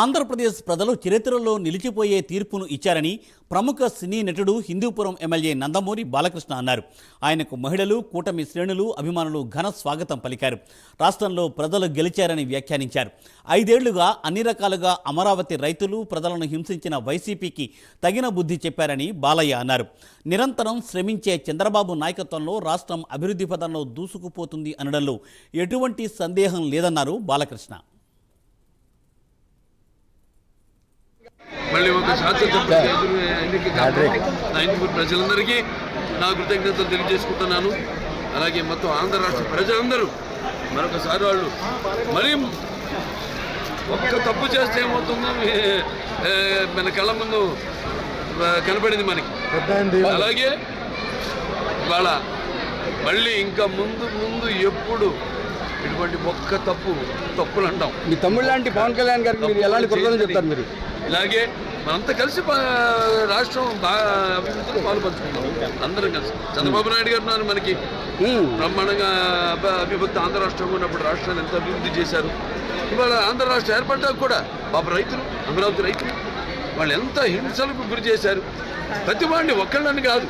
ఆంధ్రప్రదేశ్ ప్రజలు చరిత్రలో నిలిచిపోయే తీర్పును ఇచ్చారని ప్రముఖ సినీ నటుడు హిందూపురం ఎమ్మెల్యే నందమూరి బాలకృష్ణ అన్నారు. ఆయనకు మహిళలు, కూటమి శ్రేణులు, అభిమానులు ఘన స్వాగతం పలికారు. రాష్ట్రంలో ప్రజలు గెలిచారని వ్యాఖ్యానించారు. 5 ఏళ్లుగా అన్ని రకాలుగా అమరావతి రైతులు, ప్రజలను హింసించిన వైసీపీకి తగిన బుద్ధి చెప్పారని బాలయ్య అన్నారు. నిరంతరం శ్రమించే చంద్రబాబు నాయకత్వంలో రాష్ట్రం అభివృద్ధి పదంలో దూసుకుపోతుంది అనడంలో ఎటువంటి సందేహం లేదన్నారు బాలకృష్ణ. మళ్ళీ ఒక శాసనసభ ఎన్నిక హిందూపూర్ ప్రజలందరికీ నా కృతజ్ఞతలు తెలియజేసుకుంటున్నాను. అలాగే మొత్తం ఆంధ్ర రాష్ట్ర ప్రజలందరూ మరొకసారి వాళ్ళు మరి ఒక్క తప్పు చేస్తే ఏమవుతుందో మన కళ్ళ ముందు కనపడింది మనకి. అలాగే వాళ్ళ మళ్ళీ ఇంకా ముందు ఎప్పుడు ఇటువంటి ఒక్క తప్పులు అంటాం. మీ తమ్ముడు లాంటి పవన్ కళ్యాణ్ గారికి మీరు ఎలాంటి కృతజ్ఞతలు చెప్తారు? మీరు ఇలాగే మనంతా కలిసి రాష్ట్రం బాగా అభివృద్ధిలో పాల్పంచుకుంటాం. అందరం కలిసి చంద్రబాబు నాయుడు గారు మనకి బ్రహ్మాండంగా అభివృద్ధి ఆంధ్ర రాష్ట్రంగా ఉన్నప్పుడు రాష్ట్రాన్ని ఎంత అభివృద్ధి చేశారు. ఇవాళ ఆంధ్ర రాష్ట్రం ఏర్పడ్డాక కూడా పాప రైతులు, అమరావతి రైతులు వాళ్ళు ఎంత హింసలకు గురి చేశారు. ప్రతి వాడిని ఒక్కళ్ళని కాదు,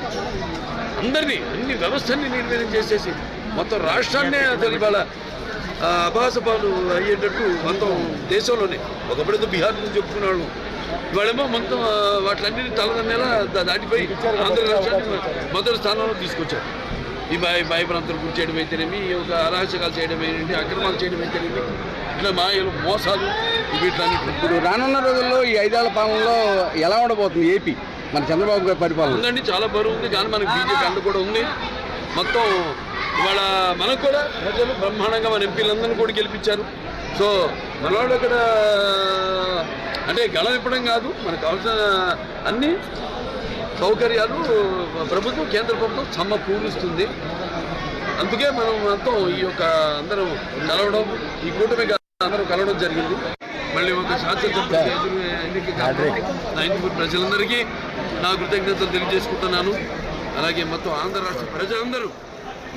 అందరినీ అన్ని వ్యవస్థని నిర్వీర్యం చేసేసి మొత్తం రాష్ట్రాన్నే అసలు ఇవాళ అభాసపాలు అయ్యేటట్టు మొత్తం దేశంలోనే ఒకప్పుడైతే బీహార్ నుంచి చెప్పుకునేవాళ్ళు, ఇవాళేమో మొత్తం వాటిలన్నింటినీ తలదన్నేలా దాటిపోయి ఆంధ్ర రాష్ట్రాన్ని మొదటి స్థానంలో తీసుకొచ్చారు. ఈ భయభ్రాంతులు గురి చేయడం అయితేనేమి, ఒక అరాచకాలు చేయడం ఏంటి, అక్రమాలు చేయడం అయితేనేమి, ఇట్లా మాయలు, మోసాలు వీటిలన్నీ. ఇప్పుడు రానున్న రోజుల్లో ఈ 5 ఏళ్ల పాలనలో ఎలా ఉండబోతుంది ఏపీ మన చంద్రబాబు గారి పరిపాలన? ఉందండి, చాలా బరువు ఉంది. కానీ మనకు బీజేపీ అండ కూడా ఉంది. మొత్తం ఇవాళ మనకు కూడా ప్రజలు బ్రహ్మాండంగా మన ఎంపీలందరినీ కూడా గెలిపించారు. సో మనవాళ్ళు అక్కడ అంటే గళం ఇప్పడం కాదు, మనకు కావాల్సిన అన్ని సౌకర్యాలు ప్రభుత్వం, కేంద్ర ప్రభుత్వం సమకూరుస్తుంది. అందుకే మనం మొత్తం ఈ యొక్క అందరం కలవడం, ఈ కూటమి అందరం కలవడం జరిగింది. మళ్ళీ ఒక శాసనసభ ఎన్నిక హిందూపూర్ ప్రజలందరికీ నా కృతజ్ఞతలు తెలియజేసుకుంటున్నాను. అలాగే మొత్తం ఆంధ్ర రాష్ట్ర ప్రజలందరూ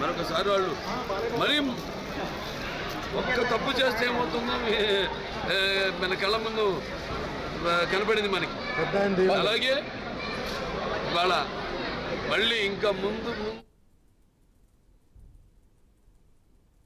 మరొకసారి వాళ్ళు మరి ఒక్క తప్పు చేస్తే ఏమవుతుందో మన కళ్ళ ముందు కనపడింది మనకి. అలాగే వాళ్ళ మళ్ళీ ఇంకా ముందు